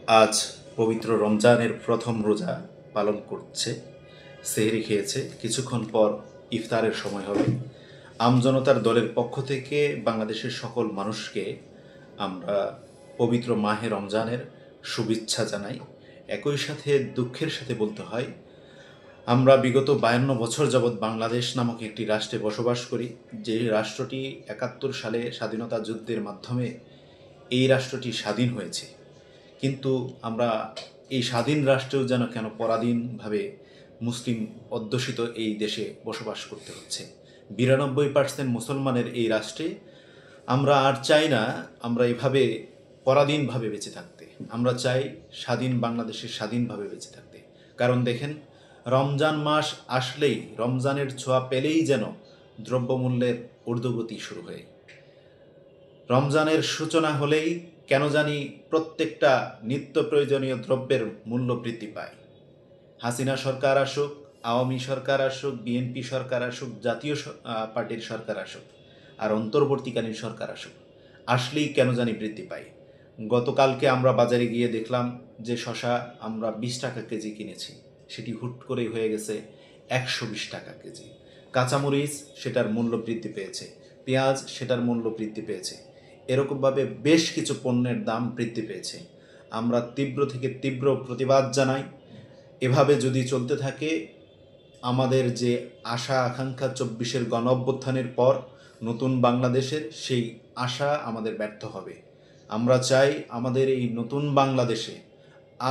আজ পবিত্র রমজানের প্রথম রোজা পালন করছে, সেহরি খেয়েছে। কিছুক্ষণ পর ইফতারের সময় হবে। আমজনতার দলের পক্ষ থেকে বাংলাদেশের সকল মানুষকে আমরা পবিত্র মাহে রমজানের শুভেচ্ছা জানাই। একই সাথে দুঃখের সাথে বলতে হয়, আমরা বিগত 52 বছর যাবৎ বাংলাদেশ নামক একটি রাষ্ট্রে বসবাস করি, যে রাষ্ট্রটি 71 সালে স্বাধীনতা যুদ্ধের মাধ্যমে এই রাষ্ট্রটি স্বাধীন হয়েছে। কিন্তু আমরা এই স্বাধীন রাষ্ট্রেও যেন কেন পরাধীনভাবে মুসলিম অধ্যুষিত এই দেশে বসবাস করতে হচ্ছে। 92% মুসলমানের এই রাষ্ট্রে আমরা আর চাই না আমরা এভাবে পরাধীনভাবে বেঁচে থাকতে। আমরা চাই স্বাধীন বাংলাদেশে স্বাধীনভাবে বেঁচে থাকতে। কারণ দেখেন, রমজান মাস আসলেই, রমজানের ছোঁয়া পেলেই যেন দ্রব্যমূল্যের ঊর্ধ্বগতি শুরু হয়। রমজানের সূচনা হলেই কেন জানি প্রত্যেকটা নিত্য প্রয়োজনীয় দ্রব্যের মূল্য বৃদ্ধি পায়। হাসিনা সরকার আসুক, আওয়ামী সরকার আসুক, বিএনপি সরকার আসুক, জাতীয় পার্টির সরকার আসুক, আর অন্তর্বর্তীকালীন সরকার আসুক, আসলেই কেন জানি বৃদ্ধি পায়। গতকালকে আমরা বাজারে গিয়ে দেখলাম যে শশা আমরা 20 টাকা কেজি কিনেছি, সেটি হুট করেই হয়ে গেছে 120 টাকা কেজি। কাঁচামরিচ সেটার মূল্য বৃদ্ধি পেয়েছে, পেঁয়াজ সেটার মূল্য বৃদ্ধি পেয়েছে। এরকমভাবে বেশ কিছু পণ্যের দাম বৃদ্ধি পেয়েছে। আমরা তীব্র থেকে তীব্র প্রতিবাদ জানাই। এভাবে যদি চলতে থাকে, আমাদের যে আশা আকাঙ্ক্ষা 24-এর গণ অভ্যুত্থানের পর নতুন বাংলাদেশের, সেই আশা আমাদের ব্যর্থ হবে। আমরা চাই আমাদের এই নতুন বাংলাদেশে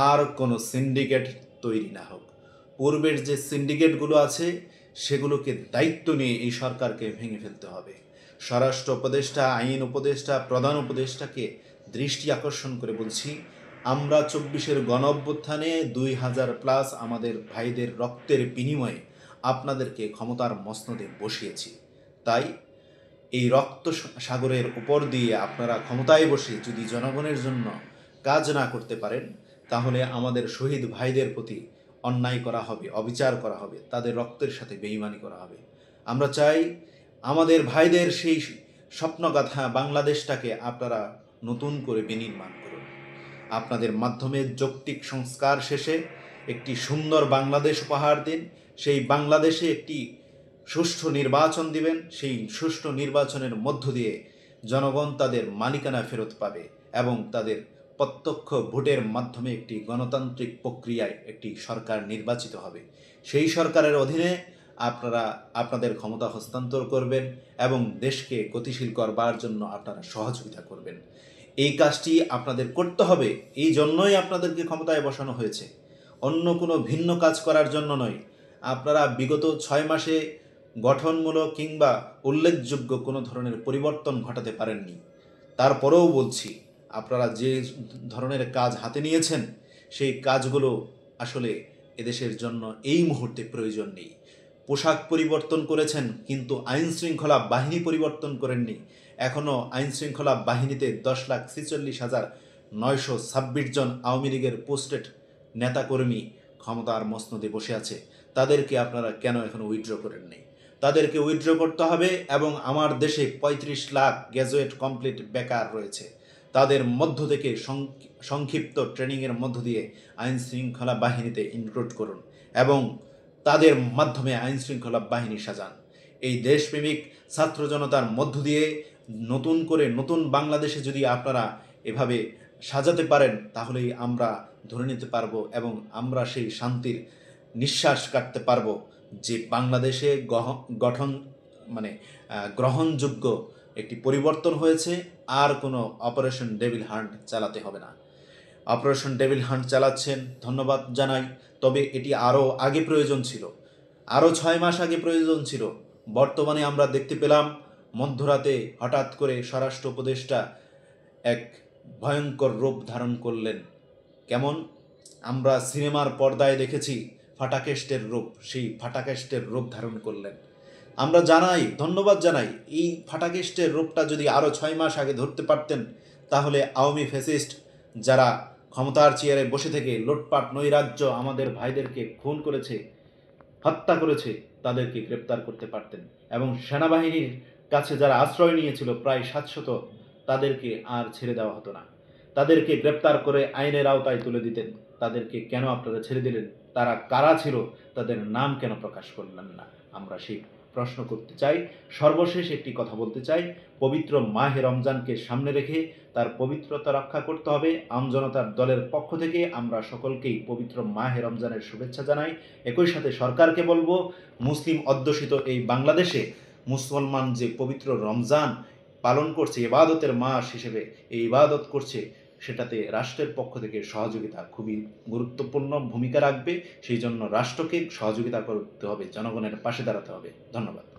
আর কোনো সিন্ডিকেট তৈরি না হোক। পূর্বের যে সিন্ডিকেটগুলো আছে সেগুলোকে দায়িত্ব নিয়ে এই সরকারকে ভেঙে ফেলতে হবে। স্বরাষ্ট্র উপদেষ্টা, আইন উপদেষ্টা, প্রধান উপদেষ্টাকে দৃষ্টি আকর্ষণ করে বলছি, আমরা 24-এর গণ অভ্যুত্থানে 2000+ আমাদের ভাইদের রক্তের বিনিময়ে আপনাদেরকে ক্ষমতার মসনদে বসিয়েছি। তাই এই রক্ত সাগরের উপর দিয়ে আপনারা ক্ষমতায় বসে যদি জনগণের জন্য কাজ না করতে পারেন, তাহলে আমাদের শহীদ ভাইদের প্রতি অন্যায় করা হবে, অবিচার করা হবে, তাদের রক্তের সাথে বেঈমানি করা হবে। আমরা চাই আমাদের ভাইদের সেই স্বপ্নগাথা বাংলাদেশটাকে আপনারা নতুন করে বিনির্মাণ করুন। আপনাদের মাধ্যমে যৌক্তিক সংস্কার শেষে একটি সুন্দর বাংলাদেশ উপহার দিন। সেই বাংলাদেশে একটি সুষ্ঠু নির্বাচন দিবেন। সেই সুষ্ঠু নির্বাচনের মধ্য দিয়ে জনগণ তাদের মালিকানা ফেরত পাবে এবং তাদের প্রত্যক্ষ ভোটের মাধ্যমে একটি গণতান্ত্রিক প্রক্রিয়ায় একটি সরকার নির্বাচিত হবে। সেই সরকারের অধীনে আপনারা আপনাদের ক্ষমতা হস্তান্তর করবেন এবং দেশকে গতিশীল করবার জন্য আপনারা সহযোগিতা করবেন। এই কাজটি আপনাদের করতে হবে, এই জন্যই আপনাদেরকে ক্ষমতায় বসানো হয়েছে, অন্য কোনো ভিন্ন কাজ করার জন্য নয়। আপনারা বিগত 6 মাসে গঠনমূলক কিংবা উল্লেখযোগ্য কোনো ধরনের পরিবর্তন ঘটাতে পারেননি। তারপরেও বলছি, আপনারা যে ধরনের কাজ হাতে নিয়েছেন সেই কাজগুলো আসলে এদেশের জন্য এই মুহূর্তে প্রয়োজন নেই। পোশাক পরিবর্তন করেছেন কিন্তু আইন শৃঙ্খলা বাহিনী পরিবর্তন করেননি। এখনও আইন শৃঙ্খলা বাহিনীতে 10,46,926 জন আওয়ামী লীগের পোস্টেড নেতাকর্মী ক্ষমতার মসনদে বসে আছে। তাদেরকে আপনারা কেন এখনও উইথড্র করেননি? তাদেরকে উইথড্র করতে হবে। এবং আমার দেশে 35 লাখ গ্র্যাজুয়েট কমপ্লিট বেকার রয়েছে, তাদের মধ্য থেকে সংক্ষিপ্ত ট্রেনিংয়ের মধ্য দিয়ে আইন শৃঙ্খলা বাহিনীতে ইনক্লুড করুন এবং তাদের মাধ্যমে আইন শৃঙ্খলা বাহিনী সাজান। এই দেশপ্রেমিক ছাত্র জনতার মধ্য দিয়ে নতুন করে নতুন বাংলাদেশে যদি আপনারা এভাবে সাজাতে পারেন, তাহলেই আমরা ধরে নিতে পারবো এবং আমরা সেই শান্তির নিঃশ্বাস কাটতে পারবো যে বাংলাদেশে গঠন মানে গ্রহণযোগ্য একটি পরিবর্তন হয়েছে। আর কোনো অপারেশন ডেভিল হান্ট চালাতে হবে না। অপারেশন ডেভিল হান্ট চালাচ্ছেন, ধন্যবাদ জানাই, তবে এটি আরও আগে প্রয়োজন ছিল, আরও 6 মাস আগে প্রয়োজন ছিল। বর্তমানে আমরা দেখতে পেলাম মধ্যরাতে হঠাৎ করে স্বরাষ্ট্র উপদেষ্টা এক ভয়ঙ্কর রূপ ধারণ করলেন। কেমন? আমরা সিনেমার পর্দায় দেখেছি ফাটাকেস্টের রূপ, সেই ফাটাকেস্টের রূপ ধারণ করলেন। আমরা জানাই, ধন্যবাদ জানাই, এই ফাটাকেস্টের রূপটা যদি আরও 6 মাস আগে ধরতে পারতেন, তাহলে আওয়ামী ফ্যাসিস্ট যারা ক্ষমতার চেয়ারে বসে থেকে লুটপাট নৈরাজ্য আমাদের ভাইদেরকে খুন করেছে, হত্যা করেছে, তাদেরকে গ্রেপ্তার করতে পারতেন এবং সেনাবাহিনীর কাছে যারা আশ্রয় নিয়েছিল প্রায় 700, তাদেরকে আর ছেড়ে দেওয়া হতো না। তাদেরকে গ্রেপ্তার করে আইনের আওতায় তুলে দিতেন। তাদেরকে কেন আপনারা ছেড়ে দিলেন? তারা কারা ছিল? তাদের নাম কেন প্রকাশ করলেন না? আমরা সেই প্রশ্ন করতে চাই। সর্বশেষ একটি কথা বলতে চাই, পবিত্র মাহে রমজানকে সামনে রেখে তার পবিত্রতা রক্ষা করতে হবে। আমজনতার দলের পক্ষ থেকে আমরা সকলকেই পবিত্র মাহে রমজানের শুভেচ্ছা জানাই। একই সাথে সরকারকে বলবো, মুসলিম অধ্যুষিত এই বাংলাদেশে মুসলমান যে পবিত্র রমজান পালন করছে, ইবাদতের মাস হিসেবে এই ইবাদত করছে, সেটাতে রাষ্ট্রের পক্ষ থেকে সহযোগিতা খুবই গুরুত্বপূর্ণ ভূমিকা রাখবে। সেই জন্য রাষ্ট্রকে সহযোগিতা করতে হবে, জনগণের পাশে দাঁড়াতে হবে। ধন্যবাদ।